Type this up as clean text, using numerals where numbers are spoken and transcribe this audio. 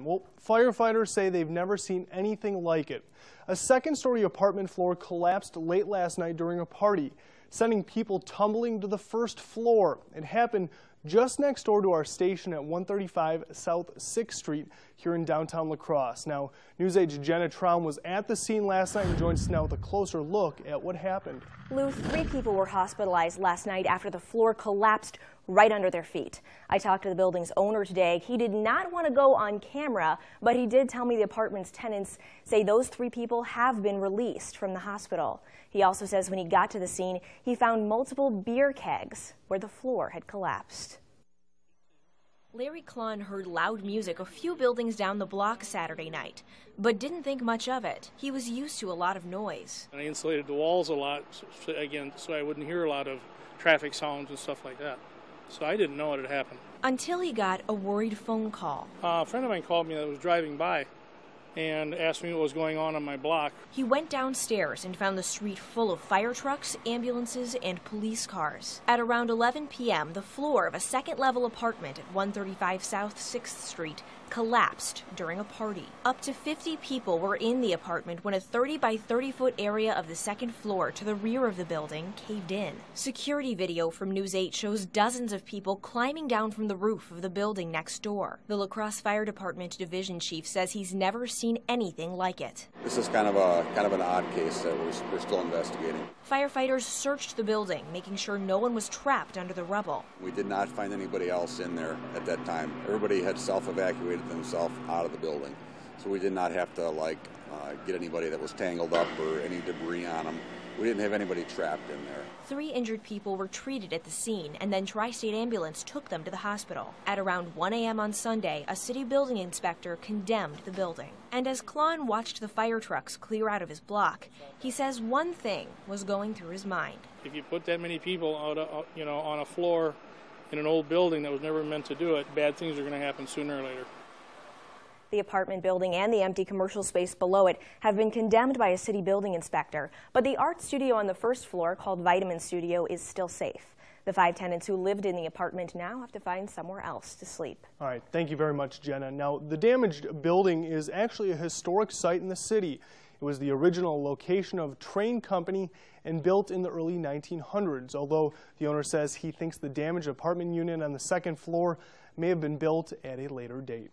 Well, firefighters say they've never seen anything like it. A second-story apartment floor collapsed late last night during a party, sending people tumbling to the first floor. It happened just next door to our station at 135 South 6th Street here in downtown La Crosse. Now, News 8's Jenna Traum was at the scene last night and joins us now with a closer look at what happened. Lou, 3 people were hospitalized last night after the floor collapsed right under their feet. I talked to the building's owner today. He did not want to go on camera, but he did tell me the apartment's tenants say those 3 people have been released from the hospital. He also says when he got to the scene, he found multiple beer kegs where the floor had collapsed. Larry Klon heard loud music a few buildings down the block Saturday night, but didn't think much of it. He was used to a lot of noise. I insulated the walls a lot, so I wouldn't hear a lot of traffic sounds and stuff like that. So I didn't know what had happened. Until he got a worried phone call. A friend of mine called me that was driving by and asked me what was going on my block. He went downstairs and found the street full of fire trucks, ambulances, and police cars. At around 11 p.m., the floor of a second-level apartment at 135 South 6th Street collapsed during a party. Up to 50 people were in the apartment when a 30 by 30-foot area of the second floor to the rear of the building caved in. Security video from News 8 shows dozens of people climbing down from the roof of the building next door. The La Crosse Fire Department division chief says he's never seen anything like it. This is kind of an odd case that we're still investigating. Firefighters searched the building, making sure no one was trapped under the rubble. We did not find anybody else in there at that time. Everybody had self-evacuated themselves out of the building, so we did not have to get anybody that was tangled up or any debris on them. We didn't have anybody trapped in there. 3 injured people were treated at the scene, and then Tri-State Ambulance took them to the hospital. At around 1 a.m. on Sunday, a city building inspector condemned the building. And as Klon watched the fire trucks clear out of his block, he says one thing was going through his mind. If you put that many people out, on a floor in an old building that was never meant to do it, bad things are going to happen sooner or later. The apartment building and the empty commercial space below it have been condemned by a city building inspector, but the art studio on the first floor, called Vitamin Studio, is still safe. The 5 tenants who lived in the apartment now have to find somewhere else to sleep. All right, thank you very much, Jenna. Now, the damaged building is actually a historic site in the city. It was the original location of a train company and built in the early 1900s, although the owner says he thinks the damaged apartment unit on the second floor may have been built at a later date.